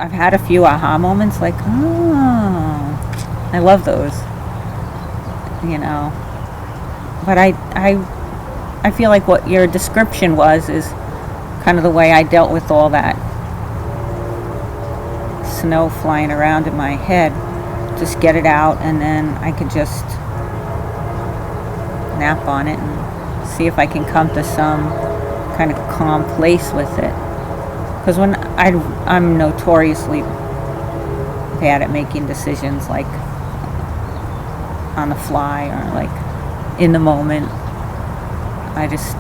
I've had a few aha moments, like, oh, I love those, you know. But I feel like what your description is kind of the way I dealt with all that snow flying around in my head. Just get it out, and then I could just nap on it and see if I can come to some kind of calm place with it. Because when I'm notoriously bad at making decisions, like on the fly or like in the moment. I just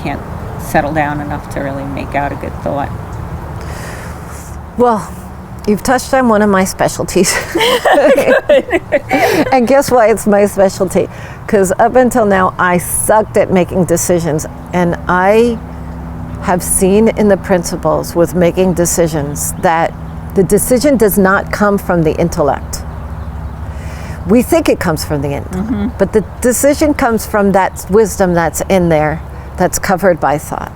can't settle down enough to really make out a good thought. Well, you've touched on one of my specialties. And guess why it's my specialty? Because up until now, I sucked at making decisions. And I have seen in the principles with making decisions that the decision does not come from the intellect. We think it comes from the intellect, but the decision comes from that wisdom that's in there, that's covered by thought,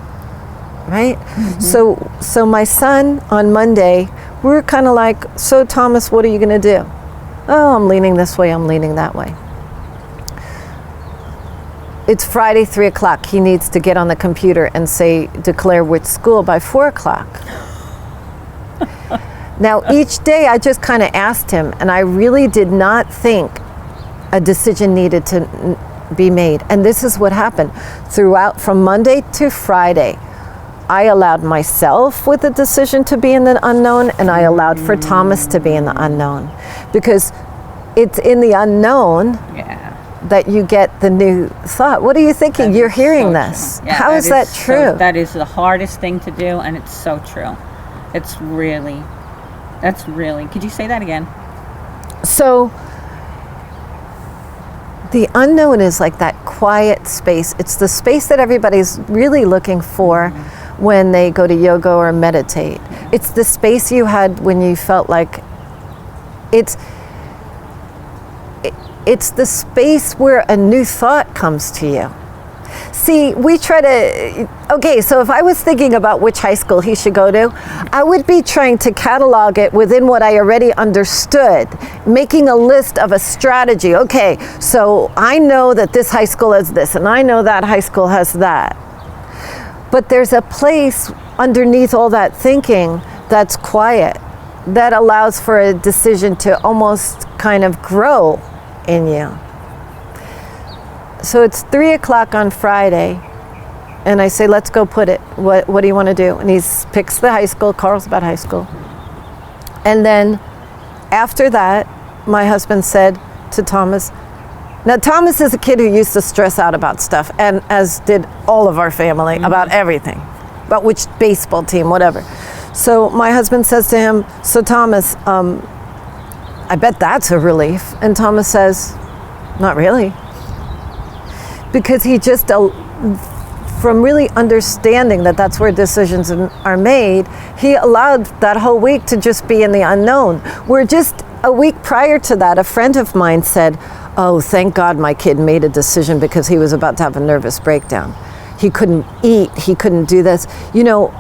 right? So my son on Monday, we were kind of like, so Thomas, what are you going to do? Oh, I'm leaning this way, I'm leaning that way. It's Friday, 3 o'clock. He needs to get on the computer and declare which school by 4 o'clock. Now, each day I just kind of asked him, and I really did not think a decision needed to be made. And this is what happened. Throughout, from Monday to Friday, I allowed myself with the decision to be in the unknown, and I allowed for Thomas to be in the unknown. Because it's in the unknown that you get the new thought. What are you thinking? You're hearing this. Yeah, How is that true? That is the hardest thing to do, and it's so true. That's really, could you say that again? So, the unknown is like that quiet space. It's the space that everybody's really looking for when they go to yoga or meditate. It's the space you had when you felt like it's the space where a new thought comes to you. See, we try to, okay, so if I was thinking about which high school he should go to, I would be trying to catalog it within what I already understood, making a list of a strategy. Okay, so I know that this high school has this, and I know that high school has that. But there's a place underneath all that thinking that's quiet, that allows for a decision to almost kind of grow in you. So it's 3 o'clock on Friday, and I say, let's go put it. What do you want to do? And he picks the high school, Carlsbad High School. And then after that, my husband said to Thomas, now Thomas is a kid who used to stress out about stuff, and as did all of our family, about everything, about which baseball team, whatever. So my husband says to him, so Thomas, I bet that's a relief. And Thomas says, not really. Because he just, from really understanding that that's where decisions are made, he allowed that whole week to just be in the unknown. Where just a week prior to that, a friend of mine said, oh, thank God my kid made a decision because he was about to have a nervous breakdown. He couldn't eat, he couldn't do this, you know.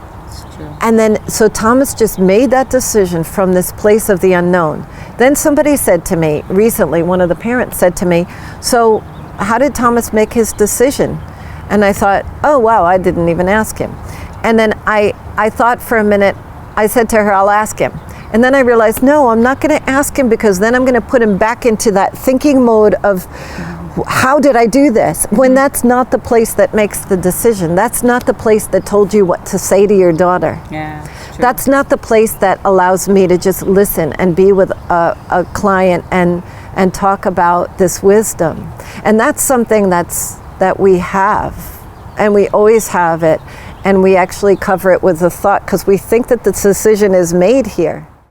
And then, so Thomas just made that decision from this place of the unknown. Then somebody said to me recently, one of the parents said to me, so how did Thomas make his decision? And I thought, oh wow, I didn't even ask him. And then I thought for a minute, I said to her, I'll ask him. And then I realized, no, I'm not going to ask him, because then I'm going to put him back into that thinking mode of, how did I do this? When that's not the place that makes the decision. That's not the place that told you what to say to your daughter. Yeah, true. That's not the place that allows me to just listen and be with a client and talk about this wisdom. And that's something that we have, and we always have it, and we actually cover it with a thought, because we think that the decision is made here.